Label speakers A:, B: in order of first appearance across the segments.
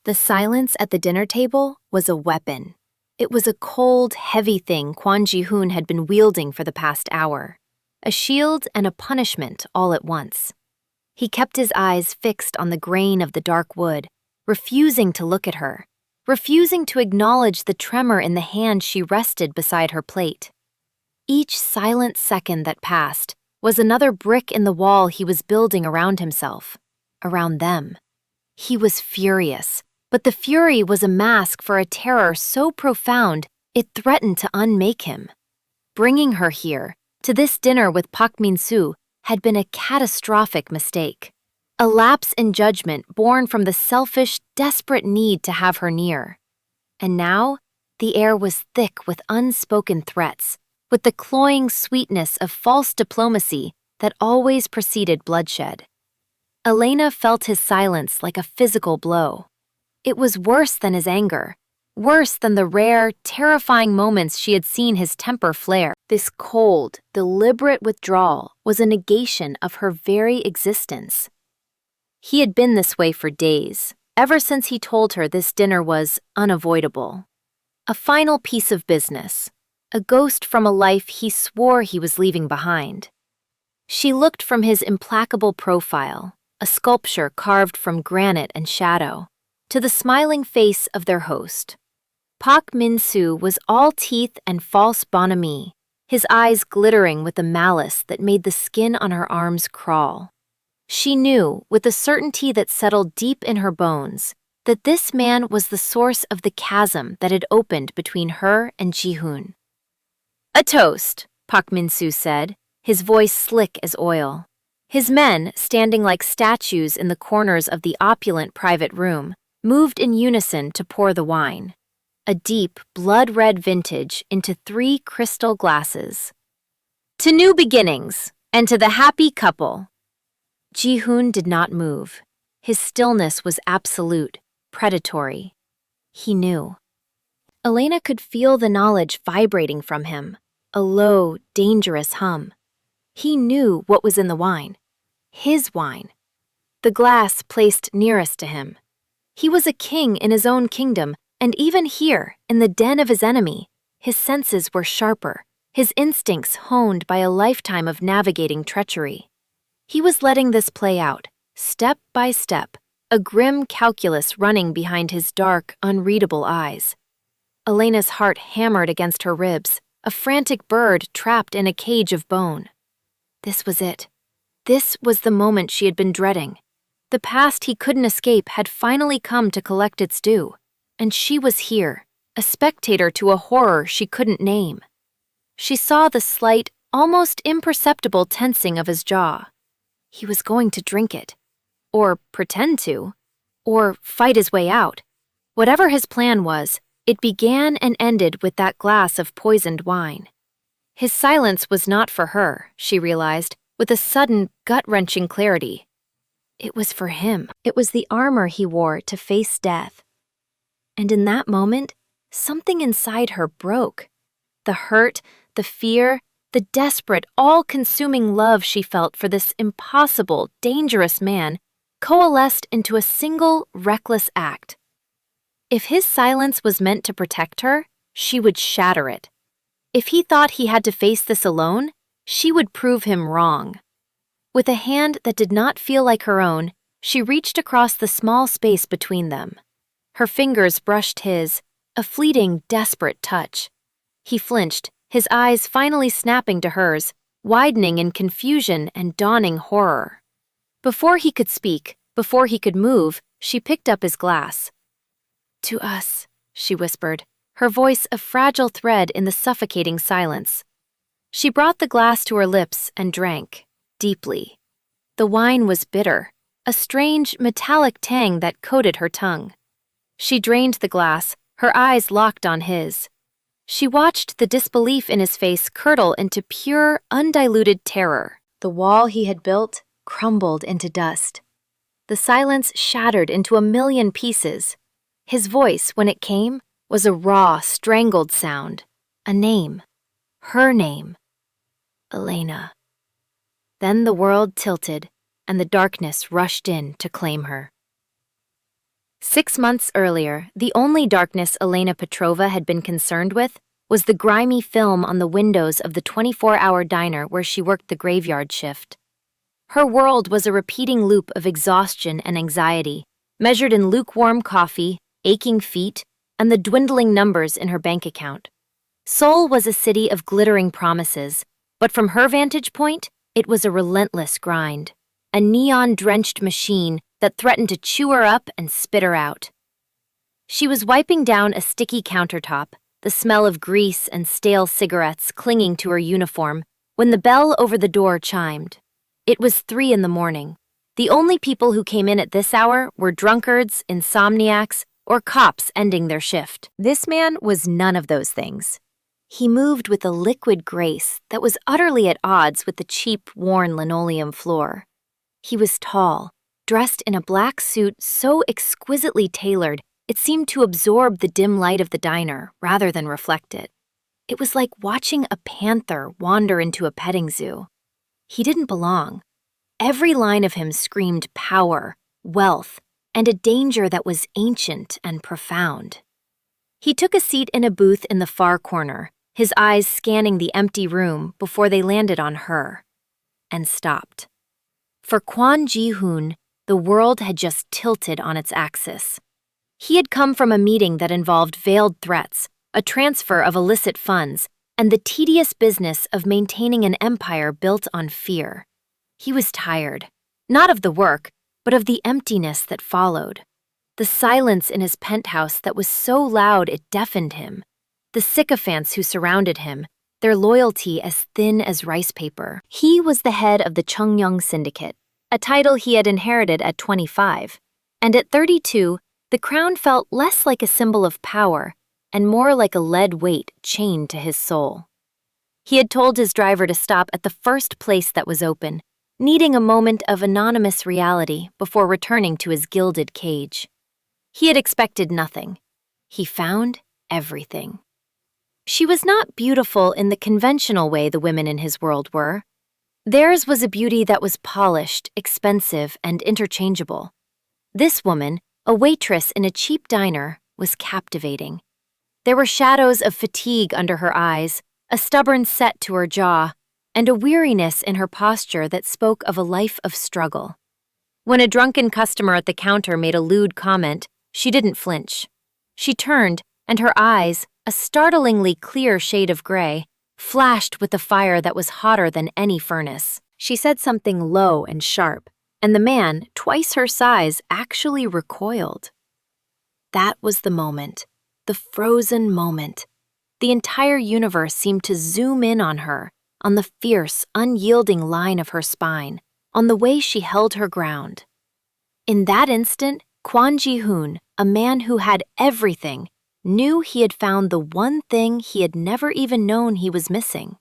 A: The silence at the dinner table was a weapon. It was a cold, heavy thing Kwon Ji-hoon had been wielding for the past hour. A shield and a punishment all at once. He kept his eyes fixed on the grain of the dark wood, refusing to look at her, refusing to acknowledge the tremor in the hand she rested beside her plate. Each silent second that passed was another brick in the wall he was building around himself, around them. He was furious, but the fury was a mask for a terror so profound it threatened to unmake him. Bringing her here, to this dinner with Park Min-soo, had been a catastrophic mistake. A lapse in judgment born from the selfish, desperate need to have her near. And now, the air was thick with unspoken threats, with the cloying sweetness of false diplomacy that always preceded bloodshed. Elena felt his silence like a physical blow. It was worse than his anger, worse than the rare, terrifying moments she had seen his temper flare. This cold, deliberate withdrawal was a negation of her very existence. He had been this way for days, ever since he told her this dinner was unavoidable. A final piece of business, a ghost from a life he swore he was leaving behind. She looked from his implacable profile, a sculpture carved from granite and shadow, to the smiling face of their host. Park Min-soo was all teeth and false bonhomie, his eyes glittering with the malice that made the skin on her arms crawl. She knew, with a certainty that settled deep in her bones, that this man was the source of the chasm that had opened between her and Ji-hoon. "A toast," Park Min-soo said, his voice slick as oil. His men, standing like statues in the corners of the opulent private room, moved in unison to pour the wine. A deep, blood-red vintage into 3 crystal glasses. "To new beginnings, and to the happy couple." Ji-hoon did not move. His stillness was absolute, predatory. He knew. Elena could feel the knowledge vibrating from him, a low, dangerous hum. He knew what was in the wine. His wine. The glass placed nearest to him. He was a king in his own kingdom, and even here, in the den of his enemy, his senses were sharper, his instincts honed by a lifetime of navigating treachery. He was letting this play out, step by step, a grim calculus running behind his dark, unreadable eyes. Elena's heart hammered against her ribs, a frantic bird trapped in a cage of bone. This was it. This was the moment she had been dreading. The past he couldn't escape had finally come to collect its due, and she was here, a spectator to a horror she couldn't name. She saw the slight, almost imperceptible tensing of his jaw. He was going to drink it, or pretend to, or fight his way out. Whatever his plan was, it began and ended with that glass of poisoned wine. His silence was not for her, she realized, with a sudden, gut-wrenching clarity. It was for him. It was the armor he wore to face death. And in that moment, something inside her broke. The hurt, the fear, the desperate, all-consuming love she felt for this impossible, dangerous man coalesced into a single, reckless act. If his silence was meant to protect her, she would shatter it. If he thought he had to face this alone, she would prove him wrong. With a hand that did not feel like her own, she reached across the small space between them. Her fingers brushed his, a fleeting, desperate touch. He flinched, his eyes finally snapping to hers, widening in confusion and dawning horror. Before he could speak, before he could move, she picked up his glass. "To us," she whispered, her voice a fragile thread in the suffocating silence. She brought the glass to her lips and drank, deeply. The wine was bitter, a strange, metallic tang that coated her tongue. She drained the glass, her eyes locked on his. She watched the disbelief in his face curdle into pure, undiluted terror. The wall he had built crumbled into dust. The silence shattered into a million pieces. His voice, when it came, was a raw, strangled sound. A name. Her name. Elena. Then the world tilted, and the darkness rushed in to claim her. 6 months earlier, the only darkness Elena Petrova had been concerned with was the grimy film on the windows of the 24-hour diner where she worked the graveyard shift. Her world was a repeating loop of exhaustion and anxiety, measured in lukewarm coffee, aching feet, and the dwindling numbers in her bank account. Seoul was a city of glittering promises, but from her vantage point, it was a relentless grind, a neon-drenched machine that threatened to chew her up and spit her out. She was wiping down a sticky countertop, the smell of grease and stale cigarettes clinging to her uniform, when the bell over the door chimed. It was 3 a.m. The only people who came in at this hour were drunkards, insomniacs, or cops ending their shift. This man was none of those things. He moved with a liquid grace that was utterly at odds with the cheap, worn linoleum floor. He was tall, dressed in a black suit so exquisitely tailored it seemed to absorb the dim light of the diner rather than reflect it. It was like watching a panther wander into a petting zoo. He didn't belong. Every line of him screamed power, wealth, and a danger that was ancient and profound. He took a seat in a booth in the far corner, his eyes scanning the empty room before they landed on her, and stopped. For Kwon Ji-hoon, the world had just tilted on its axis. He had come from a meeting that involved veiled threats, a transfer of illicit funds, and the tedious business of maintaining an empire built on fear. He was tired, not of the work, but of the emptiness that followed. The silence in his penthouse that was so loud it deafened him. The sycophants who surrounded him, their loyalty as thin as rice paper. He was the head of the Chungnyeong Syndicate, a title he had inherited at 25, and at 32, the crown felt less like a symbol of power and more like a lead weight chained to his soul. He had told his driver to stop at the first place that was open, needing a moment of anonymous reality before returning to his gilded cage. He had expected nothing. He found everything. She was not beautiful in the conventional way the women in his world were. Theirs was a beauty that was polished, expensive, and interchangeable. This woman, a waitress in a cheap diner, was captivating. There were shadows of fatigue under her eyes, a stubborn set to her jaw, and a weariness in her posture that spoke of a life of struggle. When a drunken customer at the counter made a lewd comment, she didn't flinch. She turned, and her eyes, a startlingly clear shade of gray, flashed with a fire that was hotter than any furnace. She said something low and sharp, and the man, twice her size, actually recoiled. That was the moment, the frozen moment. The entire universe seemed to zoom in on her, on the fierce, unyielding line of her spine, on the way she held her ground. In that instant, Kwon Ji-hoon, a man who had everything, knew he had found the one thing he had never even known he was missing.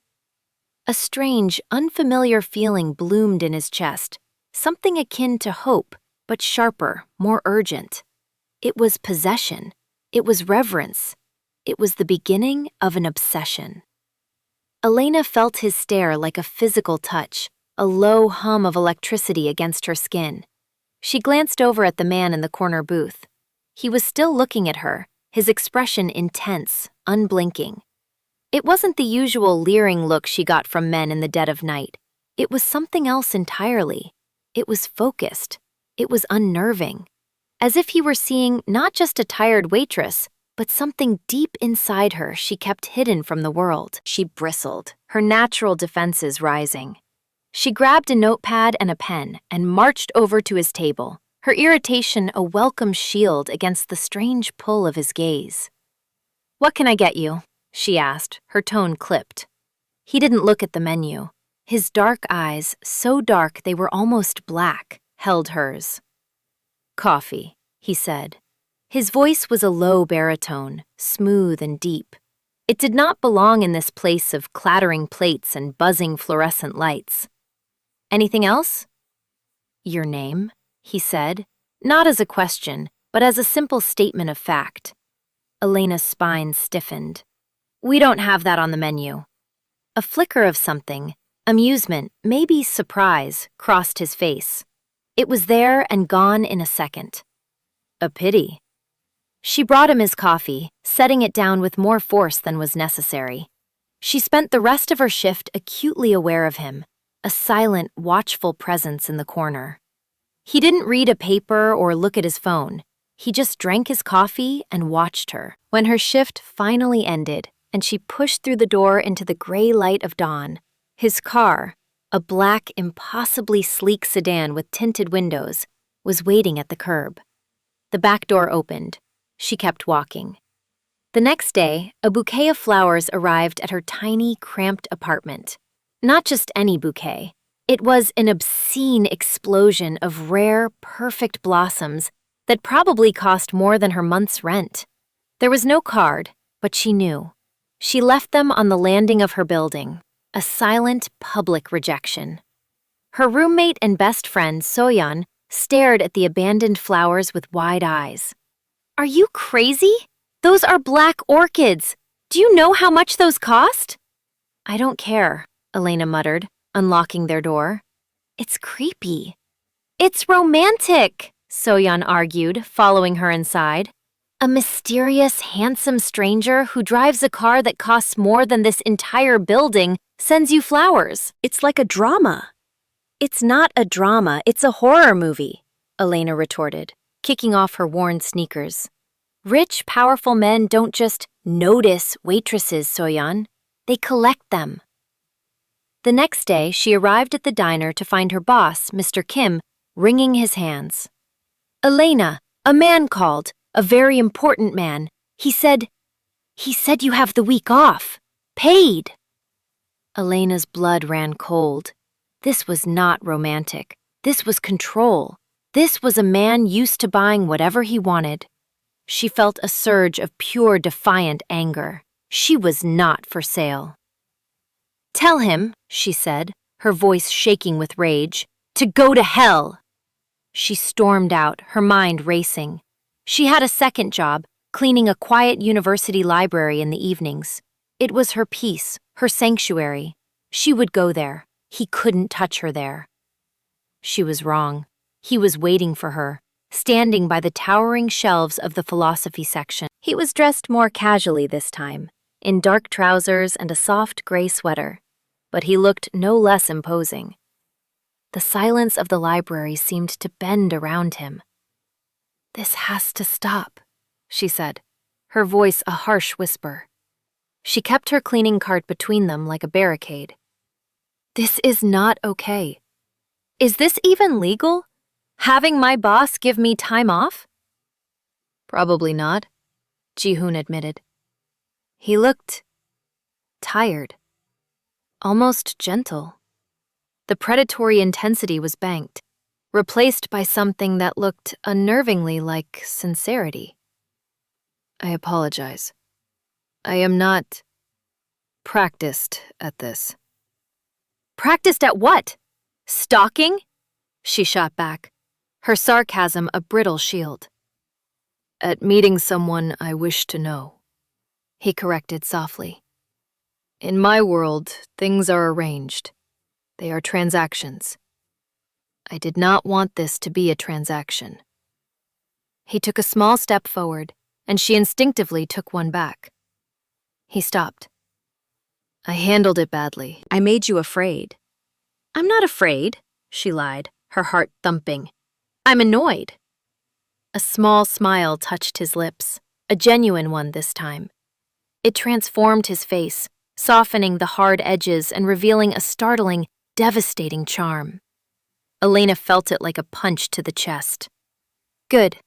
A: A strange, unfamiliar feeling bloomed in his chest, something akin to hope, but sharper, more urgent. It was possession. It was reverence. It was the beginning of an obsession. Elena felt his stare like a physical touch, a low hum of electricity against her skin. She glanced over at the man in the corner booth. He was still looking at her, his expression intense, unblinking. It wasn't the usual leering look she got from men in the dead of night. It was something else entirely. It was focused. It was unnerving. As if he were seeing not just a tired waitress, but something deep inside her she kept hidden from the world. She bristled, her natural defenses rising. She grabbed a notepad and a pen and marched over to his table, her irritation a welcome shield against the strange pull of his gaze. "What can I get you?" she asked, her tone clipped. He didn't look at the menu. His dark eyes, so dark they were almost black, held hers. "Coffee," he said. His voice was a low baritone, smooth and deep. It did not belong in this place of clattering plates and buzzing fluorescent lights. "Anything else?" "Your name?" he said, not as a question, but as a simple statement of fact. Elena's spine stiffened. "We don't have that on the menu." A flicker of something, amusement, maybe surprise, crossed his face. It was there and gone in a second. "A pity," She brought him his coffee, setting it down with more force than was necessary. She spent the rest of her shift acutely aware of him, a silent, watchful presence in the corner. He didn't read a paper or look at his phone. He just drank his coffee and watched her. When her shift finally ended and she pushed through the door into the gray light of dawn, his car, a black, impossibly sleek sedan with tinted windows, was waiting at the curb. The back door opened. She kept walking. The next day, a bouquet of flowers arrived at her tiny, cramped apartment. Not just any bouquet. It was an obscene explosion of rare, perfect blossoms that probably cost more than her month's rent. There was no card, but she knew. She left them on the landing of her building, a silent, public rejection. Her roommate and best friend, Soyeon, stared at the abandoned flowers with wide eyes. "Are you crazy? Those are black orchids. Do you know how much those cost?" "I don't care," Elena muttered, unlocking their door. "It's creepy." "It's romantic," Soyeon argued, following her inside. "A mysterious, handsome stranger who drives a car that costs more than this entire building sends you flowers. It's like a drama." "It's not a drama, it's a horror movie," Elena retorted, kicking off her worn sneakers. "Rich, powerful men don't just notice waitresses, Soyeon. They collect them." The next day, she arrived at the diner to find her boss, Mr. Kim, wringing his hands. "Elena, a man called, a very important man. He said you have the week off. Paid." Elena's blood ran cold. This was not romantic. This was control. This was a man used to buying whatever he wanted. She felt a surge of pure defiant anger. She was not for sale. "Tell him," she said, her voice shaking with rage, "to go to hell." She stormed out, her mind racing. She had a second job, cleaning a quiet university library in the evenings. It was her peace, her sanctuary. She would go there. He couldn't touch her there. She was wrong. He was waiting for her, standing by the towering shelves of the philosophy section. He was dressed more casually this time, in dark trousers and a soft gray sweater, but he looked no less imposing. The silence of the library seemed to bend around him. "This has to stop," she said, her voice a harsh whisper. She kept her cleaning cart between them like a barricade. "This is not okay. Is this even legal? Having my boss give me time off?" "Probably not," Ji-hoon admitted. He looked tired, almost gentle. The predatory intensity was banked, replaced by something that looked unnervingly like sincerity. "I apologize. I am not practiced at this." "Practiced at what? Stalking?" She shot back, her sarcasm a brittle shield. "At meeting someone I wish to know," he corrected softly. "In my world, things are arranged. They are transactions. I did not want this to be a transaction." He took a small step forward, and she instinctively took one back. He stopped. "I handled it badly. I made you afraid." "I'm not afraid," she lied, her heart thumping. "I'm annoyed." A small smile touched his lips, a genuine one this time. It transformed his face, softening the hard edges and revealing a startling, devastating charm. Elena felt it like a punch to the chest. "Good.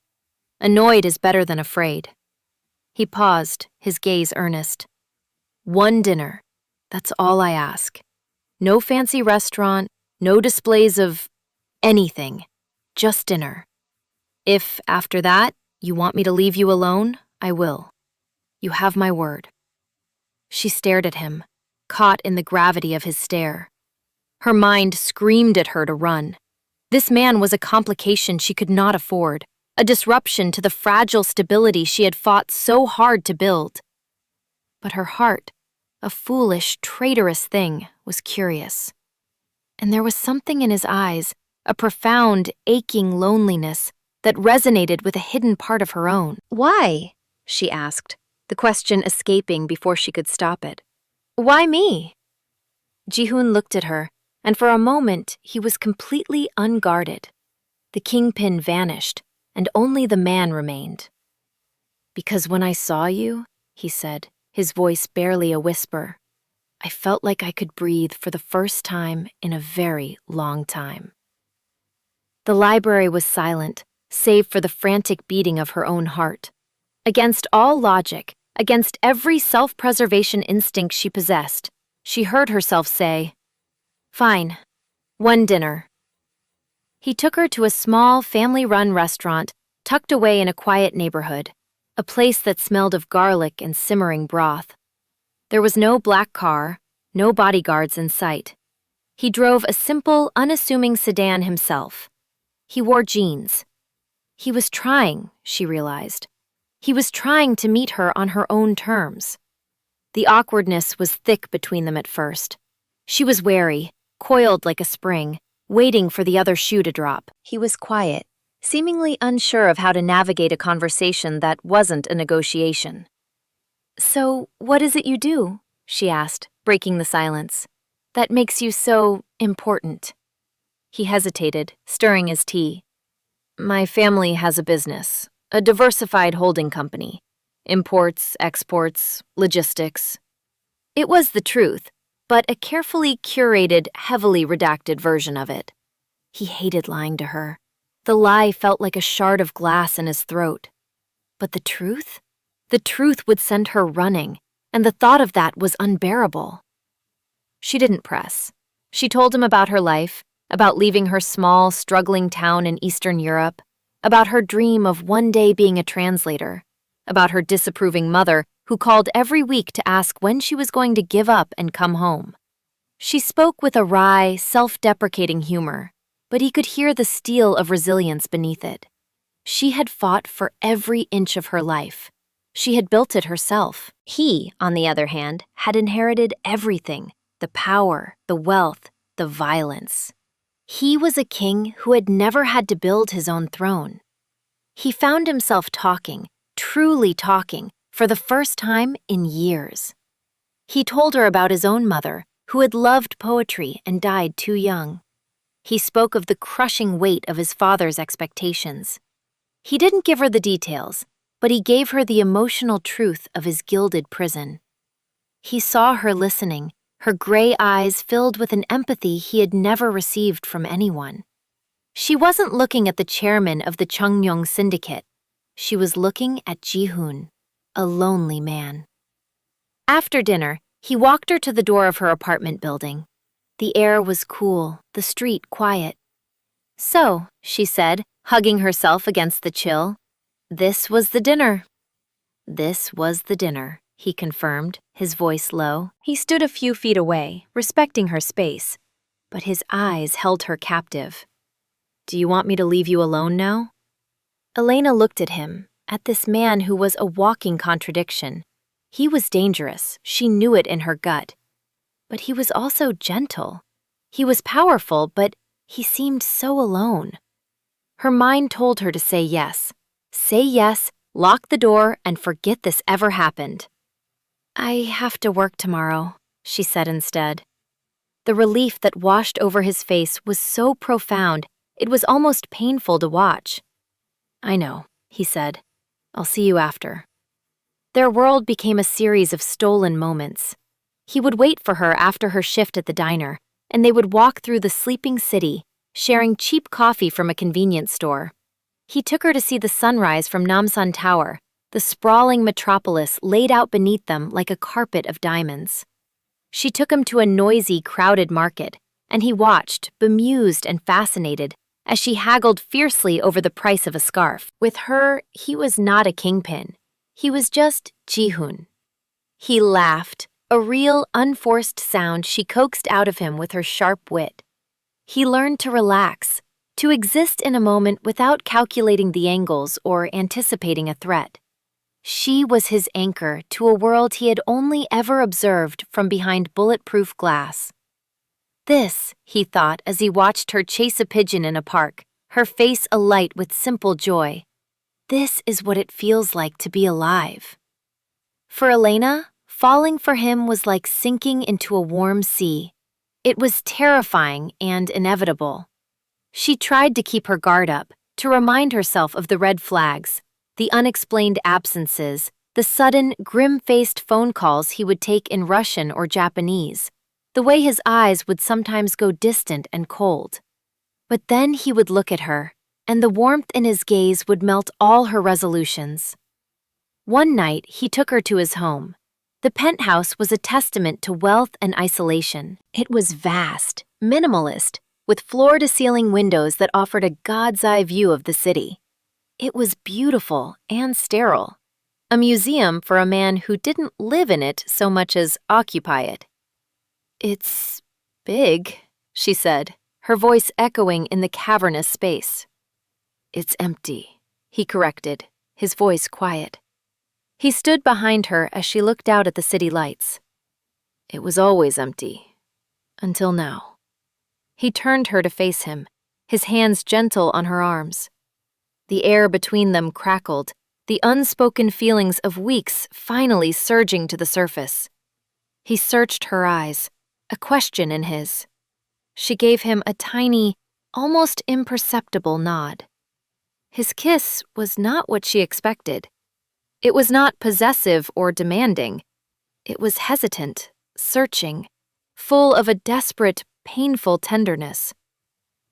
A: Annoyed is better than afraid." He paused, his gaze earnest. "One dinner. That's all I ask. No fancy restaurant, no displays of anything. Just dinner. If, after that, you want me to leave you alone, I will. You have my word." She stared at him, caught in the gravity of his stare. Her mind screamed at her to run. This man was a complication she could not afford, a disruption to the fragile stability she had fought so hard to build. But her heart, a foolish, traitorous thing, was curious. And there was something in his eyes, a profound, aching loneliness, that resonated with a hidden part of her own. "Why?" she asked, the question escaping before she could stop it. "Why me?" Ji-hoon looked at her, and for a moment he was completely unguarded. The kingpin vanished, and only the man remained. "Because when I saw you," he said, his voice barely a whisper, "I felt like I could breathe for the first time in a very long time." The library was silent, save for the frantic beating of her own heart. Against all logic, against every self-preservation instinct she possessed, she heard herself say, "Fine, one dinner." He took her to a small, family-run restaurant tucked away in a quiet neighborhood, a place that smelled of garlic and simmering broth. There was no black car, no bodyguards in sight. He drove a simple, unassuming sedan himself. He wore jeans. He was trying, she realized. He was trying to meet her on her own terms. The awkwardness was thick between them at first. She was wary, coiled like a spring, waiting for the other shoe to drop. He was quiet, seemingly unsure of how to navigate a conversation that wasn't a negotiation. "So, what is it you do?" she asked, breaking the silence. "That makes you so important." He hesitated, stirring his tea. "My family has a business, a diversified holding company. Imports, exports, logistics." It was the truth, but a carefully curated, heavily redacted version of it. He hated lying to her. The lie felt like a shard of glass in his throat. But the truth? The truth would send her running, and the thought of that was unbearable. She didn't press. She told him about her life, about leaving her small, struggling town in Eastern Europe, about her dream of one day being a translator, about her disapproving mother who called every week to ask when she was going to give up and come home. She spoke with a wry, self-deprecating humor, but he could hear the steel of resilience beneath it. She had fought for every inch of her life. She had built it herself. He, on the other hand, had inherited everything: the power, the wealth, the violence. He was a king who had never had to build his own throne. He found himself talking, truly talking, for the first time in years. He told her about his own mother, who had loved poetry and died too young. He spoke of the crushing weight of his father's expectations. He didn't give her the details, but he gave her the emotional truth of his gilded prison. He saw her listening, her gray eyes filled with an empathy he had never received from anyone. She wasn't looking at the chairman of the Chungnyeong Syndicate. She was looking at Ji-hoon, a lonely man. After dinner, he walked her to the door of her apartment building. The air was cool, the street quiet. "So," she said, hugging herself against the chill, "this was the dinner." "This was the dinner," he confirmed, his voice low. He stood a few feet away, respecting her space, but his eyes held her captive. "Do you want me to leave you alone now?" Elena looked at him, at this man who was a walking contradiction. He was dangerous, she knew it in her gut. But he was also gentle. He was powerful, but he seemed so alone. Her mind told her to say yes. Say yes, lock the door, and forget this ever happened. "I have to work tomorrow," she said instead. The relief that washed over his face was so profound, it was almost painful to watch. "I know," he said. "I'll see you after." Their world became a series of stolen moments. He would wait for her after her shift at the diner, and they would walk through the sleeping city, sharing cheap coffee from a convenience store. He took her to see the sunrise from Namsan Tower, the sprawling metropolis laid out beneath them like a carpet of diamonds. She took him to a noisy, crowded market, and he watched, bemused and fascinated, as she haggled fiercely over the price of a scarf. With her, he was not a kingpin. He was just Ji-hoon. He laughed, a real, unforced sound she coaxed out of him with her sharp wit. He learned to relax, to exist in a moment without calculating the angles or anticipating a threat. She was his anchor to a world he had only ever observed from behind bulletproof glass. This, he thought as he watched her chase a pigeon in a park, her face alight with simple joy. This is what it feels like to be alive. For Elena, falling for him was like sinking into a warm sea. It was terrifying and inevitable. She tried to keep her guard up, to remind herself of the red flags, the unexplained absences, the sudden, grim-faced phone calls he would take in Russian or Japanese, the way his eyes would sometimes go distant and cold. But then he would look at her, and the warmth in his gaze would melt all her resolutions. One night, he took her to his home. The penthouse was a testament to wealth and isolation. It was vast, minimalist, with floor-to-ceiling windows that offered a god's-eye view of the city. It was beautiful and sterile, a museum for a man who didn't live in it so much as occupy it. "It's big," she said, her voice echoing in the cavernous space. "It's empty," he corrected, his voice quiet. He stood behind her as she looked out at the city lights. "It was always empty. Until now." He turned her to face him, his hands gentle on her arms. The air between them crackled, the unspoken feelings of weeks finally surging to the surface. He searched her eyes, a question in his. She gave him a tiny, almost imperceptible nod. His kiss was not what she expected. It was not possessive or demanding. It was hesitant, searching, full of a desperate, painful tenderness.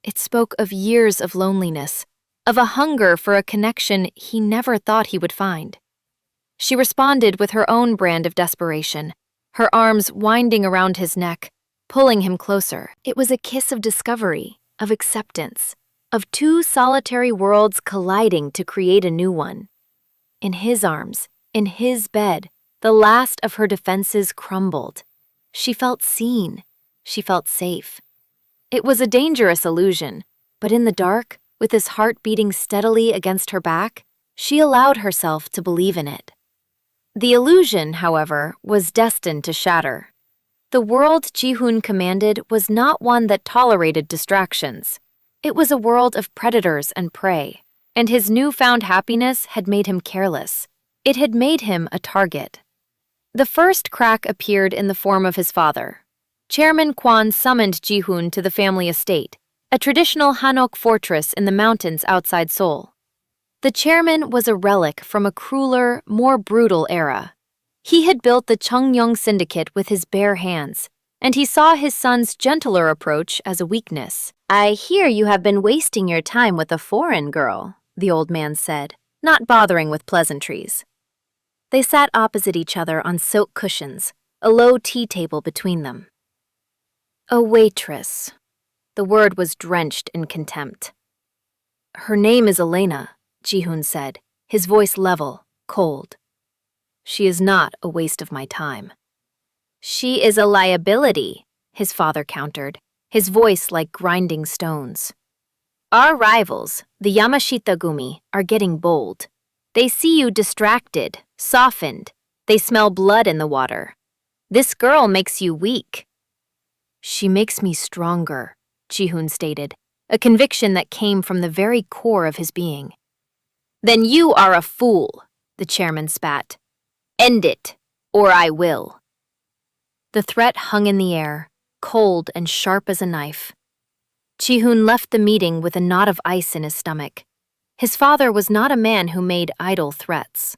A: It spoke of years of loneliness, of a hunger for a connection he never thought he would find. She responded with her own brand of desperation, her arms winding around his neck, pulling him closer. It was a kiss of discovery, of acceptance, of two solitary worlds colliding to create a new one. In his arms, in his bed, the last of her defenses crumbled. She felt seen. She felt safe. It was a dangerous illusion, but in the dark, with his heart beating steadily against her back, she allowed herself to believe in it. The illusion, however, was destined to shatter. The world Ji-hoon commanded was not one that tolerated distractions. It was a world of predators and prey, and his newfound happiness had made him careless. It had made him a target. The first crack appeared in the form of his father. Chairman Kwon summoned Ji-hoon to the family estate, a traditional Hanok fortress in the mountains outside Seoul. The chairman was a relic from a crueler, more brutal era. He had built the Chungnyeong syndicate with his bare hands, and he saw his son's gentler approach as a weakness. "I hear you have been wasting your time with a foreign girl," the old man said, not bothering with pleasantries. They sat opposite each other on silk cushions, a low tea table between them. "A waitress." The word was drenched in contempt. "Her name is Elena," Ji-hoon said, his voice level, cold. "She is not a waste of my time." "She is a liability," his father countered, his voice like grinding stones. "Our rivals, the Yamashita-gumi, are getting bold. They see you distracted, softened. They smell blood in the water. This girl makes you weak." "She makes me stronger," Ji-hoon stated, a conviction that came from the very core of his being. "Then you are a fool," the chairman spat. "End it, or I will." The threat hung in the air, cold and sharp as a knife. Ji-hoon left the meeting with a knot of ice in his stomach. His father was not a man who made idle threats.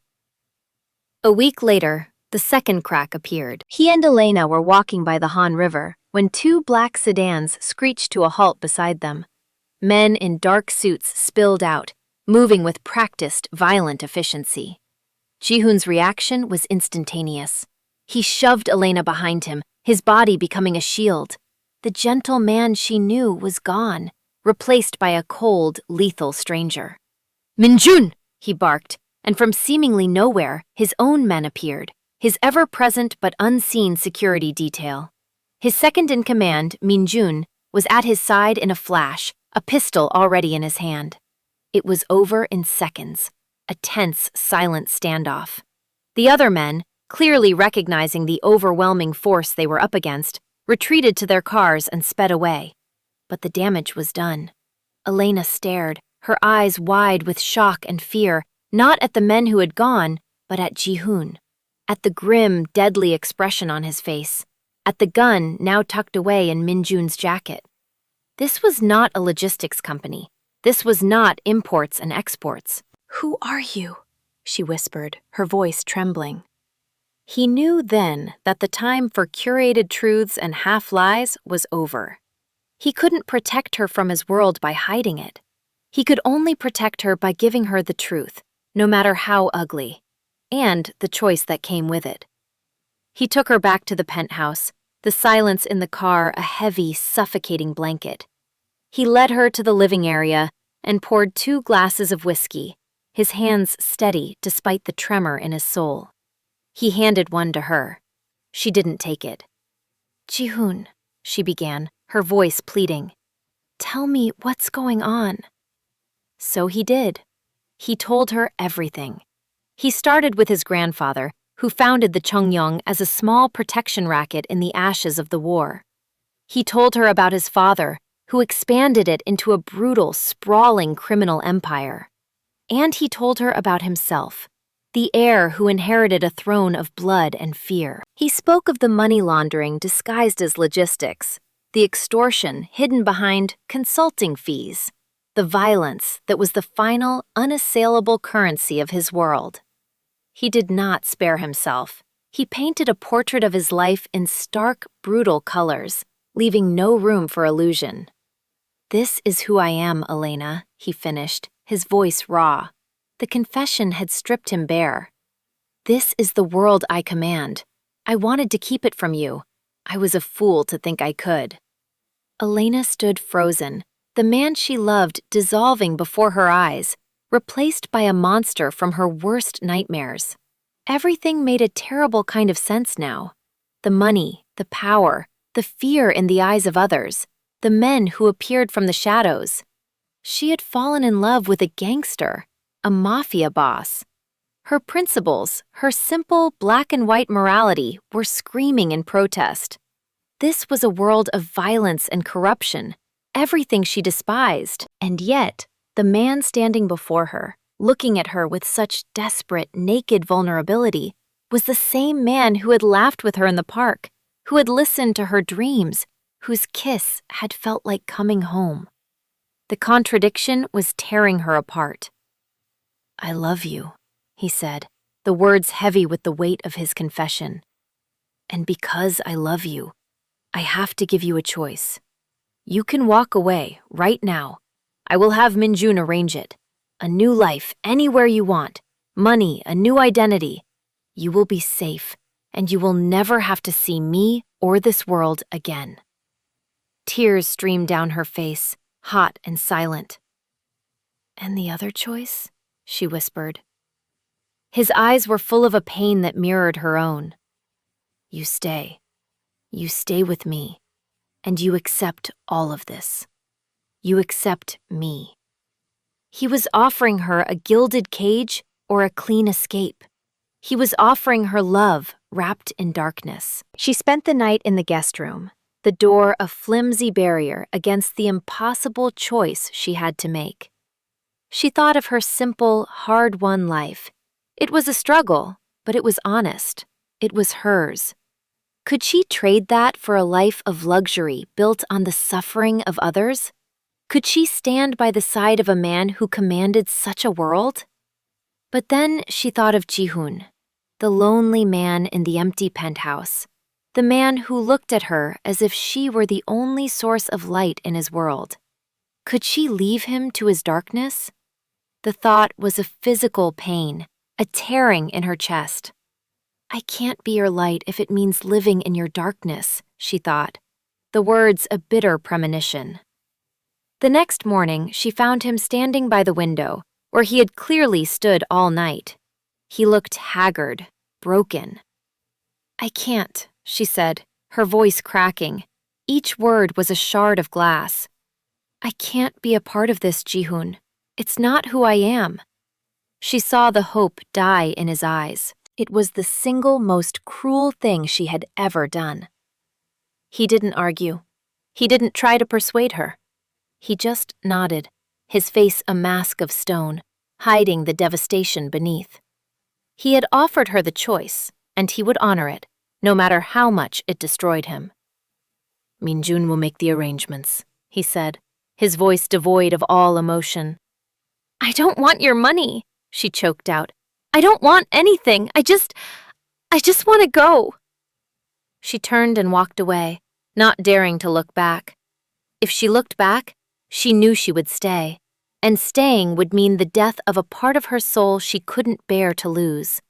A: A week later, the second crack appeared. He and Elena were walking by the Han River when two black sedans screeched to a halt beside them. Men in dark suits spilled out, moving with practiced, violent efficiency. Ji-hoon's reaction was instantaneous. He shoved Elena behind him, his body becoming a shield. The gentle man she knew was gone, replaced by a cold, lethal stranger. "Minjun!" he barked, and from seemingly nowhere, his own men appeared, his ever-present but unseen security detail. His second-in-command, Minjun, was at his side in a flash, a pistol already in his hand. It was over in seconds, a tense, silent standoff. The other men, clearly recognizing the overwhelming force they were up against, retreated to their cars and sped away. But the damage was done. Elena stared, her eyes wide with shock and fear, not at the men who had gone, but at Ji-hoon, at the grim, deadly expression on his face, at the gun now tucked away in Min-jun's jacket. This was not a logistics company. This was not imports and exports. "Who are you?" she whispered, her voice trembling. He knew then that the time for curated truths and half-lies was over. He couldn't protect her from his world by hiding it. He could only protect her by giving her the truth, no matter how ugly, and the choice that came with it. He took her back to the penthouse, the silence in the car a heavy, suffocating blanket. He led her to the living area and poured 2 glasses of whiskey, his hands steady despite the tremor in his soul. He handed one to her. She didn't take it. "Ji-hoon," she began, her voice pleading. "Tell me what's going on." So he did. He told her everything. He started with his grandfather, who founded the Chungyong as a small protection racket in the ashes of the war. He told her about his father, who expanded it into a brutal, sprawling criminal empire. And he told her about himself, the heir who inherited a throne of blood and fear. He spoke of the money laundering disguised as logistics, the extortion hidden behind consulting fees, the violence that was the final, unassailable currency of his world. He did not spare himself. He painted a portrait of his life in stark, brutal colors, leaving no room for illusion. "This is who I am, Elena," he finished, his voice raw. The confession had stripped him bare. "This is the world I command. I wanted to keep it from you. I was a fool to think I could." Elena stood frozen, the man she loved dissolving before her eyes, replaced by a monster from her worst nightmares. Everything made a terrible kind of sense now. The money, the power, the fear in the eyes of others, the men who appeared from the shadows. She had fallen in love with a gangster, a mafia boss. Her principles, her simple black-and-white morality were screaming in protest. This was a world of violence and corruption, everything she despised, and yet, the man standing before her, looking at her with such desperate, naked vulnerability, was the same man who had laughed with her in the park, who had listened to her dreams, whose kiss had felt like coming home. The contradiction was tearing her apart. "I love you," he said, the words heavy with the weight of his confession. "And because I love you, I have to give you a choice. You can walk away right now. I will have Min-jun arrange it. A new life anywhere you want, money, a new identity. You will be safe, and you will never have to see me or this world again." Tears streamed down her face, hot and silent. "And the other choice?" she whispered. His eyes were full of a pain that mirrored her own. "You stay. You stay with me, and you accept all of this. You accept me." He was offering her a gilded cage or a clean escape. He was offering her love wrapped in darkness. She spent the night in the guest room, the door a flimsy barrier against the impossible choice she had to make. She thought of her simple, hard-won life. It was a struggle, but it was honest. It was hers. Could she trade that for a life of luxury built on the suffering of others? Could she stand by the side of a man who commanded such a world? But then she thought of Ji-hoon, the lonely man in the empty penthouse, the man who looked at her as if she were the only source of light in his world. Could she leave him to his darkness? The thought was a physical pain, a tearing in her chest. "I can't be your light if it means living in your darkness," she thought, the words a bitter premonition. The next morning, she found him standing by the window, where he had clearly stood all night. He looked haggard, broken. "I can't," she said, her voice cracking. Each word was a shard of glass. "I can't be a part of this, Ji-hoon. It's not who I am." She saw the hope die in his eyes. It was the single most cruel thing she had ever done. He didn't argue. He didn't try to persuade her. He just nodded, his face a mask of stone, hiding the devastation beneath. He had offered her the choice, and he would honor it, no matter how much it destroyed him. "Minjun will make the arrangements," he said, his voice devoid of all emotion. "I don't want your money," she choked out. "I don't want anything. I just want to go." She turned and walked away, not daring to look back. If she looked back, she knew she would stay, and staying would mean the death of a part of her soul she couldn't bear to lose.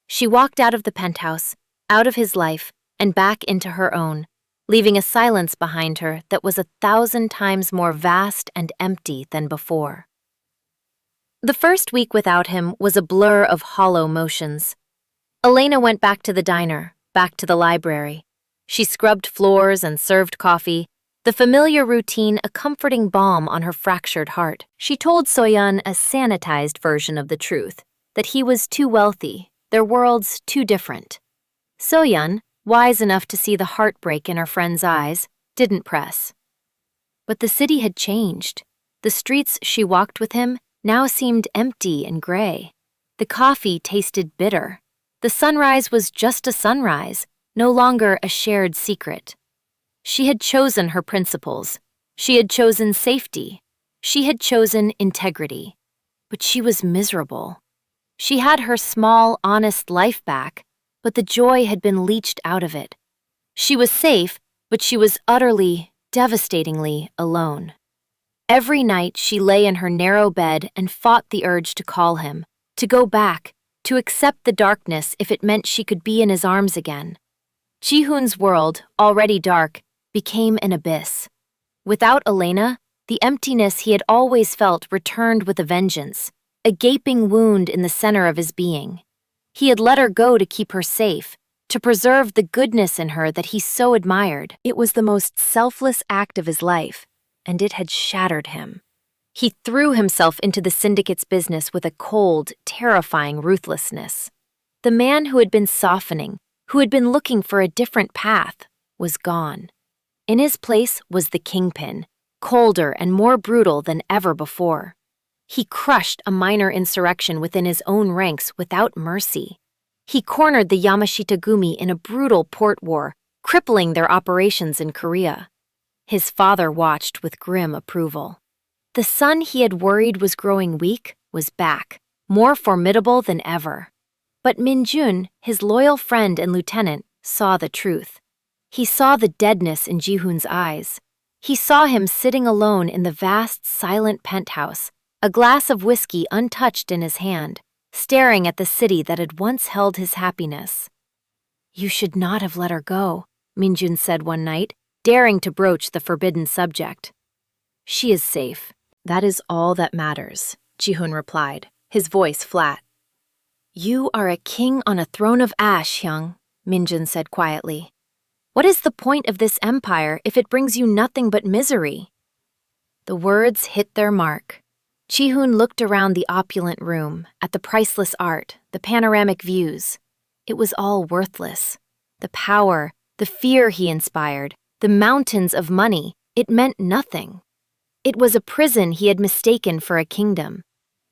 A: She walked out of the penthouse, out of his life, and back into her own, leaving a silence behind her that was 1,000 times more vast and empty than before. The first week without him was a blur of hollow motions. Elena went back to the diner, back to the library. She scrubbed floors and served coffee, the familiar routine a comforting balm on her fractured heart. She told Soyun a sanitized version of the truth, that he was too wealthy, their worlds too different. Soyun, wise enough to see the heartbreak in her friend's eyes, didn't press. But the city had changed. The streets she walked with him now seemed empty and gray. The coffee tasted bitter. The sunrise was just a sunrise, no longer a shared secret. She had chosen her principles. She had chosen safety. She had chosen integrity. But she was miserable. She had her small, honest life back, but the joy had been leached out of it. She was safe, but she was utterly, devastatingly alone. Every night she lay in her narrow bed and fought the urge to call him, to go back, to accept the darkness if it meant she could be in his arms again. Ji-hoon's world, already dark, became an abyss. Without Elena, the emptiness he had always felt returned with a vengeance, a gaping wound in the center of his being. He had let her go to keep her safe, to preserve the goodness in her that he so admired. It was the most selfless act of his life, and it had shattered him. He threw himself into the syndicate's business with a cold, terrifying ruthlessness. The man who had been softening, who had been looking for a different path, was gone. In his place was the kingpin, colder and more brutal than ever before. He crushed a minor insurrection within his own ranks without mercy. He cornered the Yamashita-gumi in a brutal port war, crippling their operations in Korea. His father watched with grim approval. The son he had worried was growing weak was back, more formidable than ever. But Min-jun, his loyal friend and lieutenant, saw the truth. He saw the deadness in Ji-hoon's eyes. He saw him sitting alone in the vast, silent penthouse, a glass of whiskey untouched in his hand, staring at the city that had once held his happiness. "You should not have let her go," Min-jun said one night, daring to broach the forbidden subject. "She is safe. That is all that matters," Ji-hoon replied, his voice flat. "You are a king on a throne of ash, Hyung," Min-jun said quietly. "What is the point of this empire if it brings you nothing but misery?" The words hit their mark. Ji-hoon looked around the opulent room, at the priceless art, the panoramic views. It was all worthless. The power, the fear he inspired, the mountains of money, it meant nothing. It was a prison he had mistaken for a kingdom.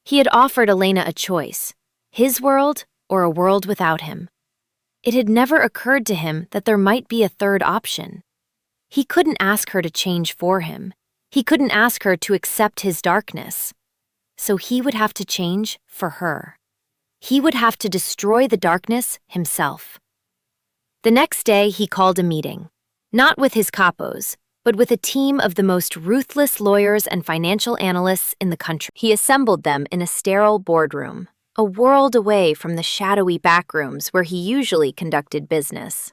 A: He had offered Elena a choice, his world or a world without him. It had never occurred to him that there might be a third option. He couldn't ask her to change for him. He couldn't ask her to accept his darkness. So he would have to change for her. He would have to destroy the darkness himself. The next day he called a meeting. Not with his capos, but with a team of the most ruthless lawyers and financial analysts in the country. He assembled them in a sterile boardroom, a world away from the shadowy backrooms where he usually conducted business.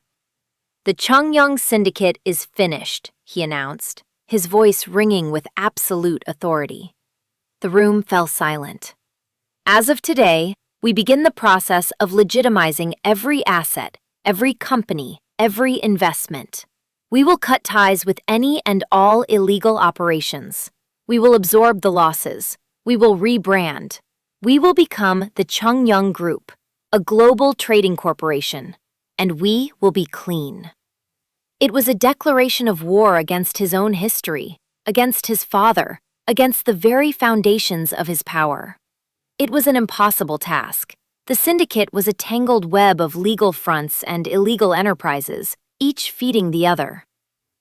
A: "The Chungyang Syndicate is finished," he announced, his voice ringing with absolute authority. The room fell silent. "As of today, we begin the process of legitimizing every asset, every company, every investment. We will cut ties with any and all illegal operations. We will absorb the losses. We will rebrand. We will become the Chungyang Group, a global trading corporation, and we will be clean." It was a declaration of war against his own history, against his father, against the very foundations of his power. It was an impossible task. The syndicate was a tangled web of legal fronts and illegal enterprises, each feeding the other.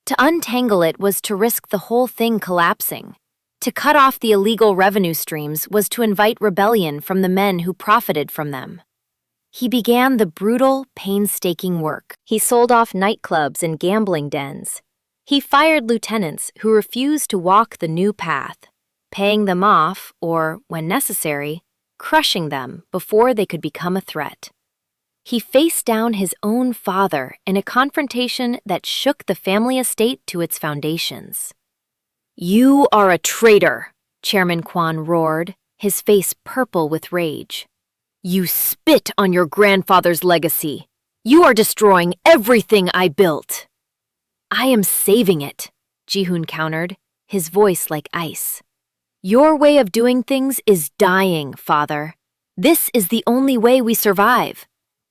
A: To untangle it was to risk the whole thing collapsing. To cut off the illegal revenue streams was to invite rebellion from the men who profited from them. He began the brutal, painstaking work. He sold off nightclubs and gambling dens. He fired lieutenants who refused to walk the new path, paying them off or, when necessary, crushing them before they could become a threat. He faced down his own father in a confrontation that shook the family estate to its foundations. "You are a traitor," Chairman Kwan roared, his face purple with rage. "You spit on your grandfather's legacy. You are destroying everything I built." "I am saving it," Ji-hoon countered, his voice like ice. "Your way of doing things is dying, father. This is the only way we survive.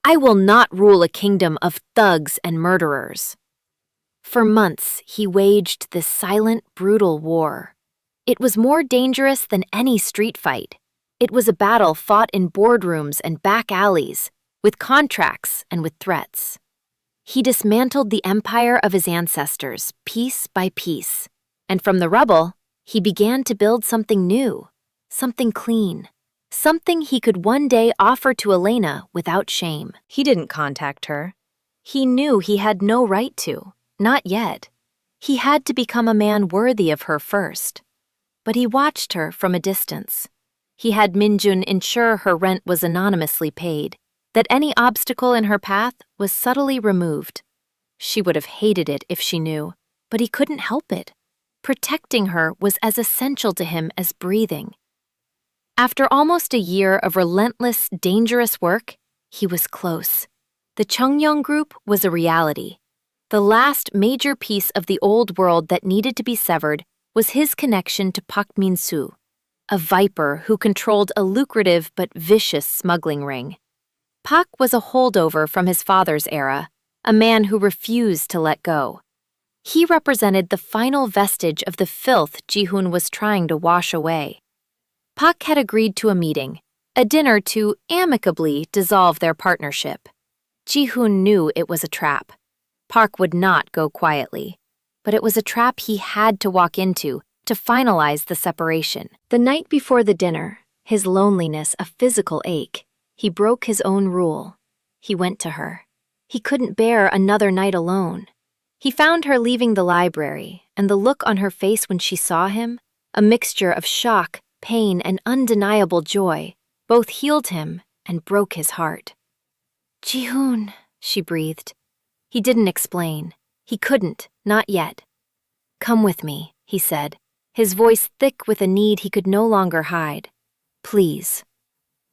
A: I will not rule a kingdom of thugs and murderers." For months, he waged this silent, brutal war. It was more dangerous than any street fight. It was a battle fought in boardrooms and back alleys, with contracts and with threats. He dismantled the empire of his ancestors, piece by piece, and from the rubble, he began to build something new, something clean, something he could one day offer to Elena without shame. He didn't contact her. He knew he had no right to, not yet. He had to become a man worthy of her first. But he watched her from a distance. He had Minjun ensure her rent was anonymously paid, that any obstacle in her path was subtly removed. She would have hated it if she knew, but he couldn't help it. Protecting her was as essential to him as breathing. After almost a year of relentless, dangerous work, he was close. The Chungyong Group was a reality. The last major piece of the old world that needed to be severed was his connection to Park Min-soo, a viper who controlled a lucrative but vicious smuggling ring. Park was a holdover from his father's era, a man who refused to let go. He represented the final vestige of the filth Ji-hoon was trying to wash away. Park had agreed to a meeting, a dinner to amicably dissolve their partnership. Ji-hoon knew it was a trap. Park would not go quietly, but it was a trap he had to walk into to finalize the separation. The night before the dinner, his loneliness a physical ache, he broke his own rule. He went to her. He couldn't bear another night alone. He found her leaving the library, and the look on her face when she saw him, a mixture of shock, pain, and undeniable joy, both healed him and broke his heart. "Ji-hoon," she breathed. He didn't explain. He couldn't, not yet. "Come with me," he said, his voice thick with a need he could no longer hide. "Please."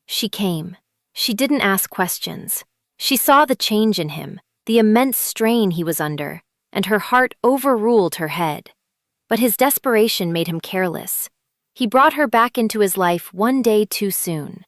A: She came. She didn't ask questions. She saw the change in him, the immense strain he was under, and her heart overruled her head. But his desperation made him careless. He brought her back into his life one day too soon.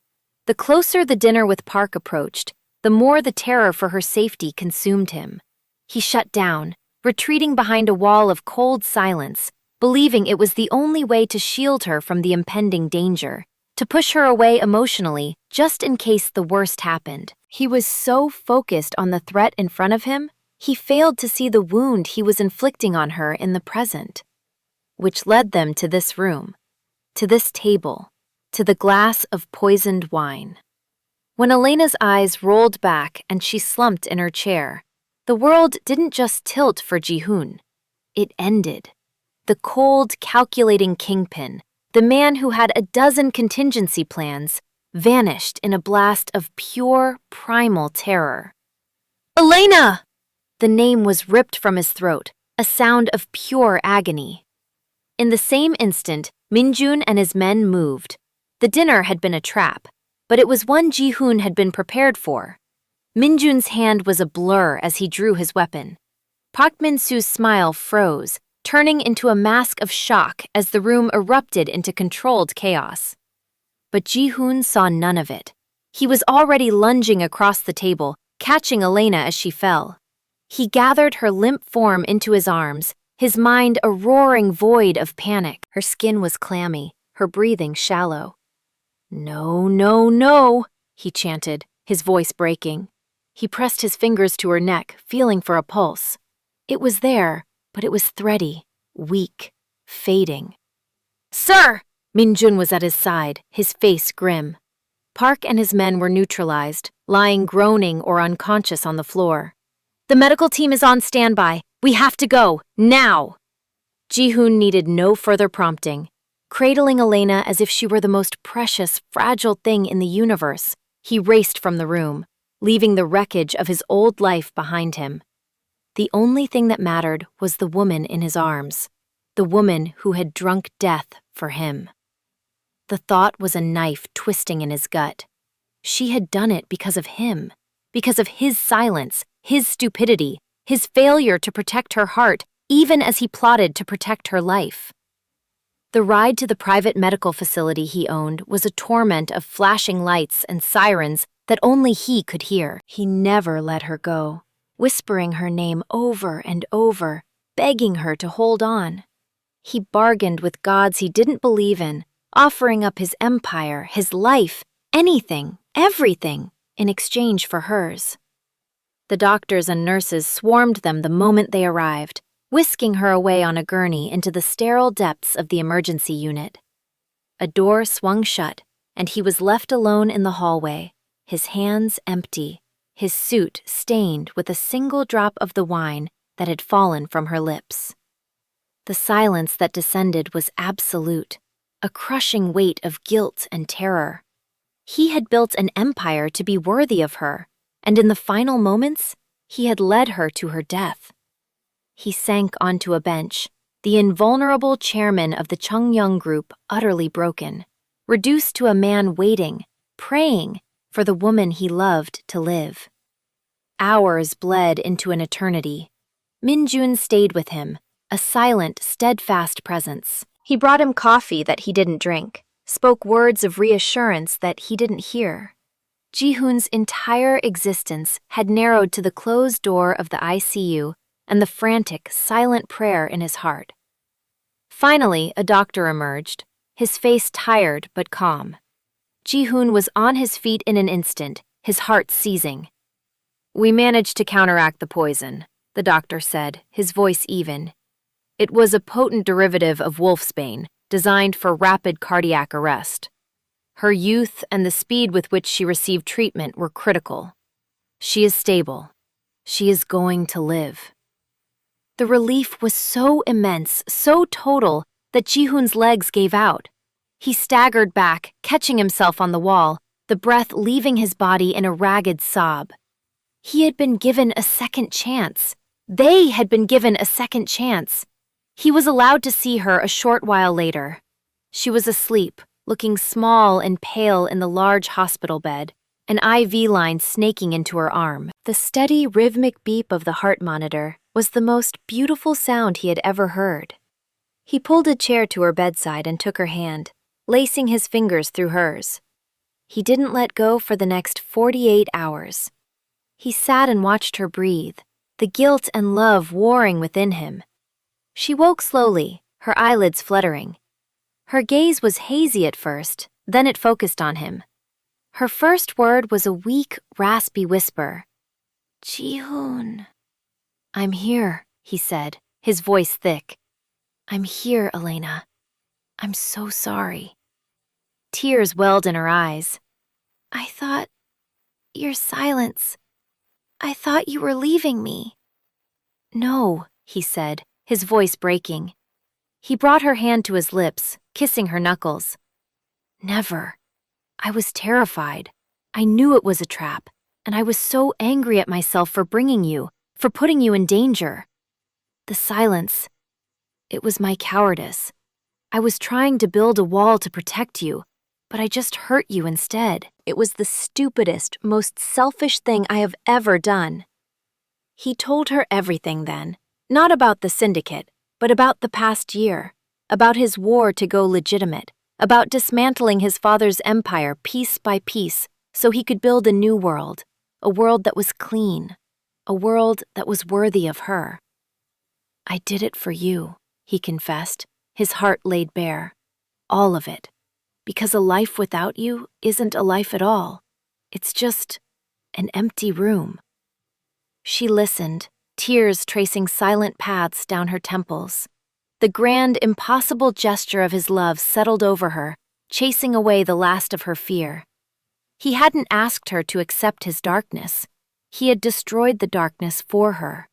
A: The closer the dinner with Park approached, the more the terror for her safety consumed him. He shut down, retreating behind a wall of cold silence, believing it was the only way to shield her from the impending danger, to push her away emotionally, just in case the worst happened. He was so focused on the threat in front of him, he failed to see the wound he was inflicting on her in the present. Which led them to this room, to this table, to the glass of poisoned wine. When Elena's eyes rolled back and she slumped in her chair, the world didn't just tilt for Ji-hoon. It ended. The cold, calculating kingpin, the man who had a dozen contingency plans, vanished in a blast of pure, primal terror. "Elena!" The name was ripped from his throat, a sound of pure agony. In the same instant, Minjun and his men moved. The dinner had been a trap, but it was one Ji-hoon had been prepared for. Minjun's hand was a blur as he drew his weapon. Park Min-soo's smile froze, turning into a mask of shock as the room erupted into controlled chaos. But Ji-hoon saw none of it. He was already lunging across the table, catching Elena as she fell. He gathered her limp form into his arms, his mind a roaring void of panic. Her skin was clammy, her breathing shallow. "No, no, no," he chanted, his voice breaking. He pressed his fingers to her neck, feeling for a pulse. It was there, but it was thready, weak, fading. "Sir!" Minjun was at his side, his face grim. Park and his men were neutralized, lying groaning or unconscious on the floor. "The medical team is on standby. We have to go, now!" Ji-hoon needed no further prompting. Cradling Elena as if she were the most precious, fragile thing in the universe, he raced from the room, leaving the wreckage of his old life behind him. The only thing that mattered was the woman in his arms, the woman who had drunk death for him. The thought was a knife twisting in his gut. She had done it because of him, because of his silence, his stupidity, his failure to protect her heart, even as he plotted to protect her life. The ride to the private medical facility he owned was a torment of flashing lights and sirens that only he could hear. He never let her go, whispering her name over and over, begging her to hold on. He bargained with gods he didn't believe in, offering up his empire, his life, anything, everything, in exchange for hers. The doctors and nurses swarmed them the moment they arrived, whisking her away on a gurney into the sterile depths of the emergency unit. A door swung shut, and he was left alone in the hallway, his hands empty, his suit stained with a single drop of the wine that had fallen from her lips. The silence that descended was absolute, a crushing weight of guilt and terror. He had built an empire to be worthy of her, and in the final moments, he had led her to her death. He sank onto a bench, the invulnerable chairman of the Chungyang group utterly broken, reduced to a man waiting, praying for the woman he loved to live. Hours bled into an eternity. Minjun stayed with him, a silent, steadfast presence. He brought him coffee that he didn't drink, spoke words of reassurance that he didn't hear. Ji-hoon's entire existence had narrowed to the closed door of the ICU and the frantic, silent prayer in his heart. Finally, a doctor emerged, his face tired but calm. Ji-hoon was on his feet in an instant, his heart seizing. "We managed to counteract the poison," the doctor said, his voice even. "It was a potent derivative of wolfsbane, designed for rapid cardiac arrest. Her youth and the speed with which she received treatment were critical. She is stable. She is going to live." The relief was so immense, so total, that Ji-hoon's legs gave out. He staggered back, catching himself on the wall, the breath leaving his body in a ragged sob. He had been given a second chance. They had been given a second chance. He was allowed to see her a short while later. She was asleep, looking small and pale in the large hospital bed, an IV line snaking into her arm. The steady, rhythmic beep of the heart monitor was the most beautiful sound he had ever heard. He pulled a chair to her bedside and took her hand, lacing his fingers through hers. He didn't let go for the next 48 hours. He sat and watched her breathe, the guilt and love warring within him. She woke slowly, her eyelids fluttering. Her gaze was hazy at first, then it focused on him. Her first word was a weak, raspy whisper. "Ji-hoon." "I'm here," he said, his voice thick. "I'm here, Elena. I'm so sorry." Tears welled in her eyes. "I thought... your silence... I thought you were leaving me." "No," he said, his voice breaking. He brought her hand to his lips, kissing her knuckles. "Never. I was terrified. I knew it was a trap, and I was so angry at myself for bringing you, for putting you in danger. The silence... it was my cowardice. I was trying to build a wall to protect you, but I just hurt you instead. It was the stupidest, most selfish thing I have ever done." He told her everything then, not about the syndicate, but about the past year, about his war to go legitimate, about dismantling his father's empire piece by piece so he could build a new world, a world that was clean, a world that was worthy of her. I did it for you, he confessed, his heart laid bare. All of it. Because a life without you isn't a life at all. It's just an empty room. She listened, tears tracing silent paths down her temples. The grand, impossible gesture of his love settled over her, chasing away the last of her fear. He hadn't asked her to accept his darkness. He had destroyed the darkness for her.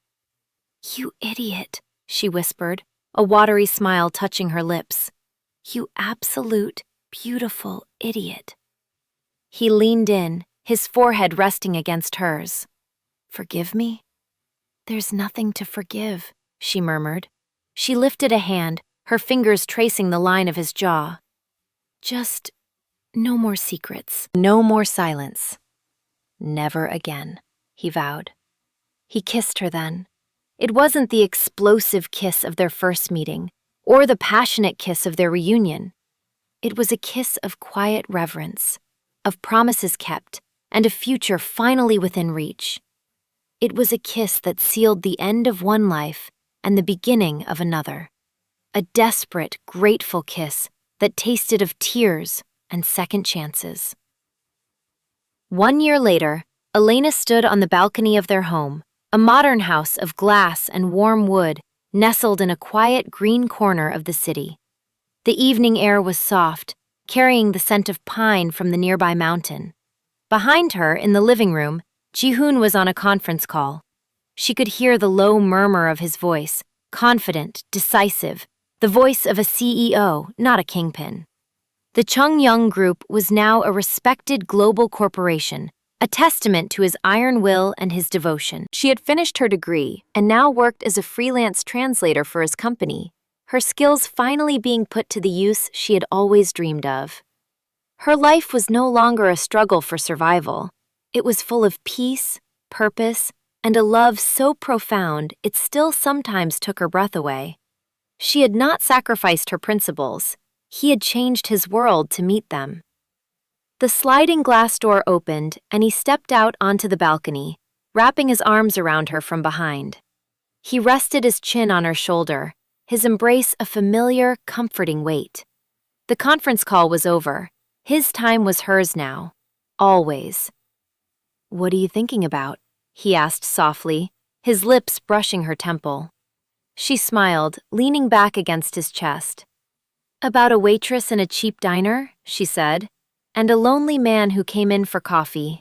A: You idiot, she whispered, a watery smile touching her lips. You absolute, beautiful idiot. He leaned in, his forehead resting against hers. Forgive me? There's nothing to forgive, she murmured. She lifted a hand, her fingers tracing the line of his jaw. Just no more secrets, no more silence. Never again, he vowed. He kissed her then. It wasn't the explosive kiss of their first meeting, or the passionate kiss of their reunion. It was a kiss of quiet reverence, of promises kept, and a future finally within reach. It was a kiss that sealed the end of one life and the beginning of another. A desperate, grateful kiss that tasted of tears and second chances. 1 year later, Elena stood on the balcony of their home, a modern house of glass and warm wood, nestled in a quiet green corner of the city. The evening air was soft, carrying the scent of pine from the nearby mountain. Behind her, in the living room, Ji-hoon was on a conference call. She could hear the low murmur of his voice, confident, decisive, the voice of a CEO, not a kingpin. The Chung-young Group was now a respected global corporation, a testament to his iron will and his devotion. She had finished her degree and now worked as a freelance translator for his company, her skills finally being put to the use she had always dreamed of. Her life was no longer a struggle for survival. It was full of peace, purpose, and a love so profound it still sometimes took her breath away. She had not sacrificed her principles. He had changed his world to meet them. The sliding glass door opened, and he stepped out onto the balcony, wrapping his arms around her from behind. He rested his chin on her shoulder, his embrace a familiar, comforting weight. The conference call was over. His time was hers now. Always. What are you thinking about? He asked softly, his lips brushing her temple. She smiled, leaning back against his chest. About a waitress in a cheap diner, she said, and a lonely man who came in for coffee.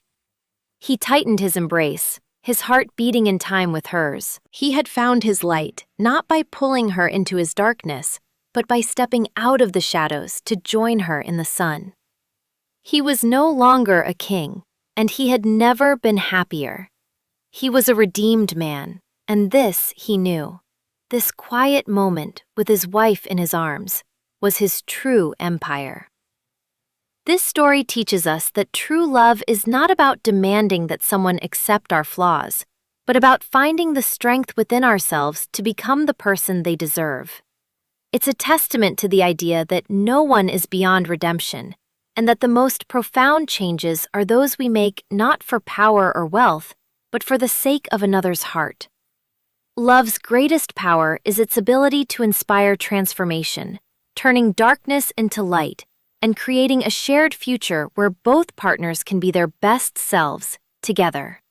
A: He tightened his embrace, his heart beating in time with hers. He had found his light, not by pulling her into his darkness, but by stepping out of the shadows to join her in the sun. He was no longer a king, and he had never been happier. He was a redeemed man, and this he knew. This quiet moment with his wife in his arms was his true empire. This story teaches us that true love is not about demanding that someone accept our flaws, but about finding the strength within ourselves to become the person they deserve. It's a testament to the idea that no one is beyond redemption, and that the most profound changes are those we make not for power or wealth, but for the sake of another's heart. Love's greatest power is its ability to inspire transformation, turning darkness into light, and creating a shared future where both partners can be their best selves, together.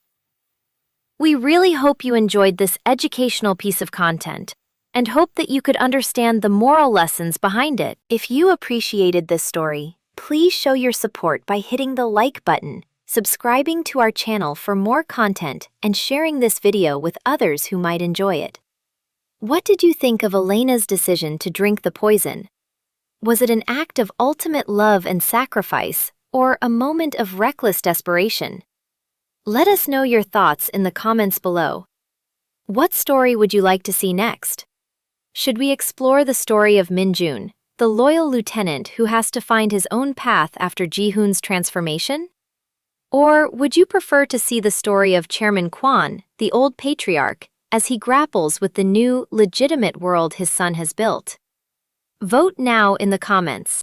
A: We really hope you enjoyed this educational piece of content, and hope that you could understand the moral lessons behind it. If you appreciated this story, please show your support by hitting the like button, subscribing to our channel for more content, and sharing this video with others who might enjoy it. What did you think of Elena's decision to drink the poison? Was it an act of ultimate love and sacrifice, or a moment of reckless desperation? Let us know your thoughts in the comments below. What story would you like to see next? Should we explore the story of Min-jun, the loyal lieutenant who has to find his own path after Ji-hoon's transformation? Or would you prefer to see the story of Chairman Kwon, the old patriarch, as he grapples with the new, legitimate world his son has built? Vote now in the comments.